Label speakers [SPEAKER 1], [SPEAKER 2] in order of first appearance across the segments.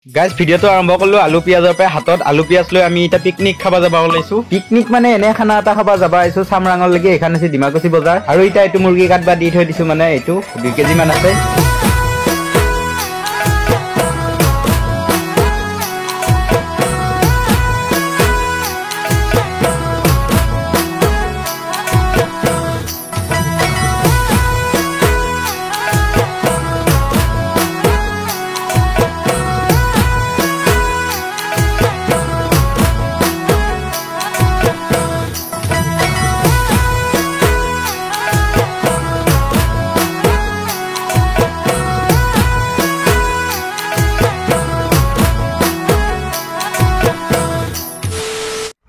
[SPEAKER 1] Guys ভিডিঅ'টো আৰম্ভ কৰিলোঁ আলু পিঁয়াজৰ পৰা হাতত আলু পিঁয়াজ লৈ আমি এতিয়া পিকনিক খাব যাব ওলাইছোঁ। পিকনিক মানে এনে খানা এটা খাব যাব আহিছোঁ চামৰাঙলৈকে। এইখন আছে ডিমাকুচি বজাৰ আৰু এতিয়া এইটো মুৰ্গী কাটবা দি থৈ দিছোঁ, মানে এইটো 2 কেজি মান আছে।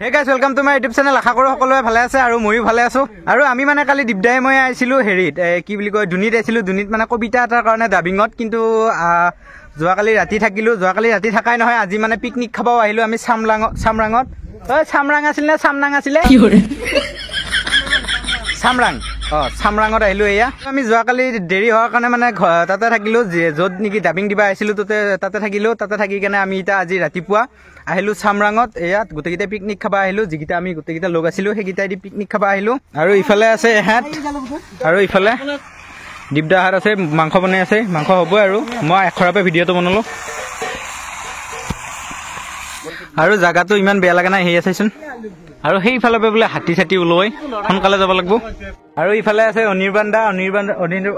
[SPEAKER 1] Hey guys, welcome to my YouTube channel. আশা কৰোঁ সকলোৱে ভালে আছে আৰু ময়ো ভালে আছোঁ। আৰু আমি মানে কালি দীপদাই মই আহিছিলোঁ হেৰিত কি বুলি কয় দুনিত আহিছিলোঁ। দুনিত মানে কবিতা এটাৰ কাৰণে ডাবিঙত, কিন্তু যোৱাকালি ৰাতি থাকিলোঁ। যোৱাকালি ৰাতি থাকাই নহয়, আজি মানে পিকনিক খাব আহিলোঁ আমি চামৰাঙত। চামৰাং আছিল নে চামৰাং আছিলে? চামৰাং। চামৰাঙত আহিলোঁ। এয়া আমি যোৱাকালি দেৰি হোৱাৰ কাৰণে মানে তাতে থাকিলোঁ, য'ত নেকি ডাবিং দিবা আহিছিলোঁ তাতে থাকিলোঁ। তাতে থাকি কেনে আমি এতিয়া আজি ৰাতিপুৱা আহিলোঁ চামৰাঙত। ইয়াত গোটেইকেইটা পিকনিক খাব আহিলোঁ, যিকেইটা আমি গোটেইকেইটা লগ আছিলোঁ সেইকেইটাই দি পিকনিক খাব আহিলোঁ। আৰু ইফালে আছে এহেঁত, আৰু ইফালে দীপদাহঁত আছে, মাংস বনাই আছে। মাংস হ'ব আৰু মই এখৰাৰ পৰা ভিডিঅ'টো বনালোঁ। আৰু জাগাটো ইমান বেয়া লগা নাই, সেয়া চাইচোন। আৰু সেইফালৰ পৰা বোলে হাতী চাতি ওলাই, সোনকালে যাব লাগিব। আৰু ইফালে আছে অনিৰ্বাণদা।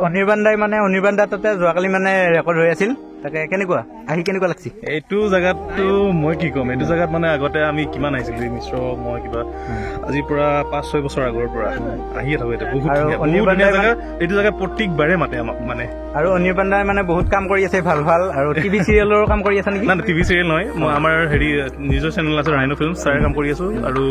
[SPEAKER 1] অনিৰ্বাণদাই মানে অনিৰ্বাণদা তাতে যোৱাকালি মানে ৰেকৰ্ড হৈ আছিল। তাকে কেনেকুৱা আহি কেনেকুৱা লাগছে?
[SPEAKER 2] এইটো জাগাতটো মই কি ক'ম, এইটো জাগাত মানে আগতে আমি কিমান আহিছিলোঁ মিশ্ৰ মই কিবা আজিৰ পৰা 5-6 বছৰ আগৰ পৰা আহিয়ে থাকোঁ। এটা বহুত ধুনীয়া এইটো জাগা প্ৰত্যেকবাৰে মাতে আমাক মানে।
[SPEAKER 1] আৰু অনিৰ্বাণদাই মানে বহুত কাম কৰি আছে, ভাল ভাল। আৰু টিভি চিৰিয়েলৰো কাম কৰি আছে নেকি?
[SPEAKER 2] না টিভি চিৰিয়েল নহয়, মই আমাৰ হেৰি নিজৰ চেনেল আছে ৰাইনো ফিল্মছ, তাৰে কাম কৰি আছোঁ। আৰু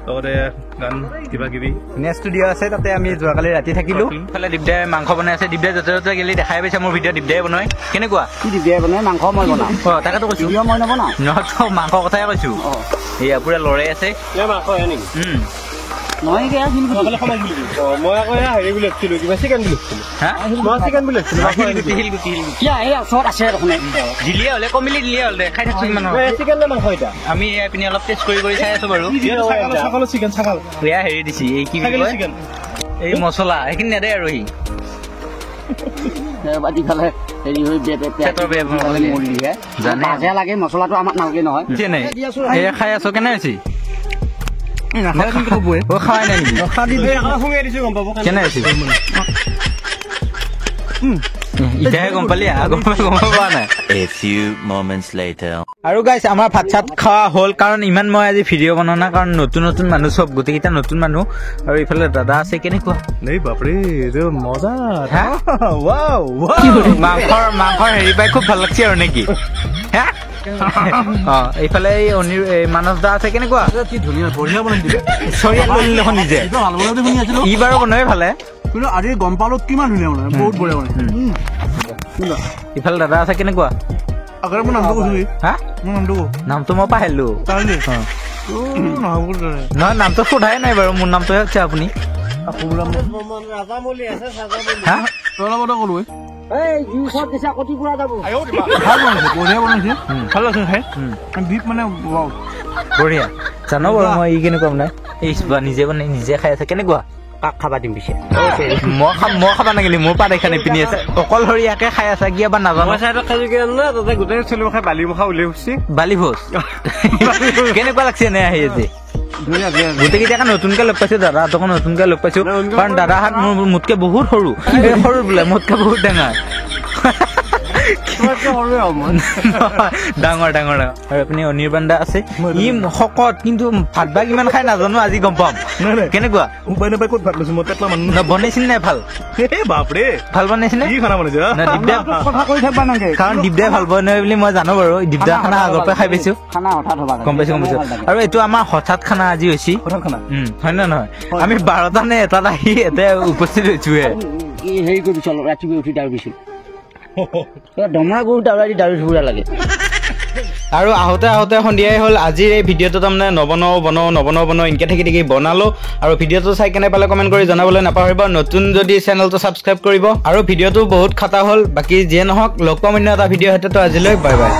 [SPEAKER 2] লগতে গান কিবা কিবি
[SPEAKER 1] ষ্টুডিঅ' আছে, তাতে আমি যোৱাকালি ৰাতি থাকিলোঁ। ইফালে দীপদাই মাংস বনাই আছে। দীপদাই য'তে য'তে গেলি দেখাই পাইছে মোৰ ভিডিঅ' দীপদাই বনাই। কেনেকুৱা
[SPEAKER 3] দীপদাই বনাই মাংস মই বনাওঁ।
[SPEAKER 1] তাকেতো কৈছোঁ,
[SPEAKER 3] মই নবনাওঁ।
[SPEAKER 1] নহয় মাংস কথাই কৈছোঁ। এয়া পুৰা লৰাই আছে।
[SPEAKER 3] নহয় মই আকৌ হেৰি বুলি ভাবিছিলোঁ, কিবা চিকেন বুলি ভাবিছিলোঁ। মই চিকেন বুলি
[SPEAKER 1] দিলিয়ে হ'লে কমিলি দিলিয়ে হ'লে খাই থাকছো ইমান।
[SPEAKER 3] চিকেন নে মাংস এতিয়া
[SPEAKER 1] আমি এইপিনে অলপ টেষ্ট কৰি চাই আছো বাৰু।
[SPEAKER 2] চিকেন ছাগাল
[SPEAKER 1] এয়া হেৰি দিছে, এই কি বুলি কয় এই মছলা সেইখিনি নেদে আৰু সি
[SPEAKER 3] বাতি খালে হেৰি হৈ জানে লাগে। মছলাটো আমাক নালাগে নহয়।
[SPEAKER 1] এয়া খাই আছো। কেনে হৈছে? খাই নাই নেকি? কেনে হৈছে? এতিয়াহে গম পালি, গম পোৱা নাই। আৰু গাইছ আমাৰ ভাত চাত খোৱা হ'ল, কাৰণ ইমান মই আজি ভিডিঅ' বনোৱা নাই, কাৰণ নতুন নতুন মানুহ চব, গোটেইকেইটা নতুন মানুহ। আৰু ইফালে দাদা আছে। কেনেকুৱা
[SPEAKER 2] বাপৰে মজা
[SPEAKER 1] মাংসৰ হেৰি পাই খুব ভাল লাগছে আৰু নেকি? এইফালে মানস দা আছে। কেনেকুৱা
[SPEAKER 3] ধুনীয়া বঢ়িয়া বনাই দিলে।
[SPEAKER 1] দেখোন নিজে ই বাৰু বনাই ভালে,
[SPEAKER 3] কিন্তু আজি গম পালোঁ কিমান ধুনীয়া বনাই, বহুত বঢ়িয়া বনাই।
[SPEAKER 1] ইফালে দাদা আছে। কেনেকুৱা
[SPEAKER 3] আগতে মোৰ নামটো কৈছোঁ। মোৰ
[SPEAKER 1] নামটো মই পাহৰিলোঁ নহয়, নামটো সোধাই নাই বাৰু। মোৰ নামটোহে হৈছে আপুনি। বঢ়িয়া জানো বাৰু মই ই কেনেকুৱা বনাই। নিজে বনাই নিজে খাই আছে। কেনেকুৱা
[SPEAKER 3] কাক খাবা দিম পিছে?
[SPEAKER 1] মই খাবা নাগিলি, মোৰ পাত এখানে পিন্ধি আছে অকলশৰীয়াকে খাই আছে। কি এবাৰ নাজানো
[SPEAKER 3] তাতে গোটেই চলি খাই বালি মুখা উলিয়াই উঠছি।
[SPEAKER 1] বালি ভোজ কেনেকুৱা লাগছে এনে আহি আজি? গোটেইকেইটাকে নতুনকে লগ পাইছো, দাদাহঁতকো নতুনকে লগ পাইছো, কাৰণ দাদাহঁত মোতকে বহুত সৰু বোলে, মোতকে বহুত ডাঙৰ ডাঙৰ আৰু আপুনি অনিৰ্বাণদা আছে। ই শকত, কিন্তু ভাত ভাগ ইমান খাই নাজানো, আজি গম পাম। কেনেকুৱা
[SPEAKER 2] ক'ত ভাত লৈছো মই পেটলা মানুহ
[SPEAKER 1] বনাইছিল নাই? ভাল
[SPEAKER 2] বাপৰে
[SPEAKER 1] ভাল বনাইছিল নে? কাৰণ দীপদাই ভাল বনাই বুলি মই জানো বাৰু। দীপদা খানা আগৰ পৰা খাই পাইছো, গম পাইছো। আৰু এইটো আমাৰ হঠাৎ খানা আজি হৈছে, হয় নে নহয়? আমি 12টা নে 1টাত আহি ইয়াতে উপস্থিত হৈছোহে।
[SPEAKER 3] হেৰি কৰি ৰাতিপুৱা উঠি দাউৰিছো, দমৰা গৰু দাউৰি ফুৰা লাগে।
[SPEAKER 1] আৰু আহোঁতে সন্ধিয়াই হ'ল। আজিৰ এই ভিডিঅ'টো তাৰমানে নবনাও এনেকৈ থাকি বনালোঁ। আৰু ভিডিঅ'টো চাই কেনে পালে কমেণ্ট কৰি জনাবলৈ নাপাহৰিব। নতুন যদি চেনেলটো ছাবস্ক্ৰাইব কৰিব। আৰু ভিডিঅ'টো বহুত খাটা হ'ল। বাকী যিয়ে নহওক লগ পাম অন্য এটা ভিডিঅ' সৈতে। আজিলৈ বাই বাই।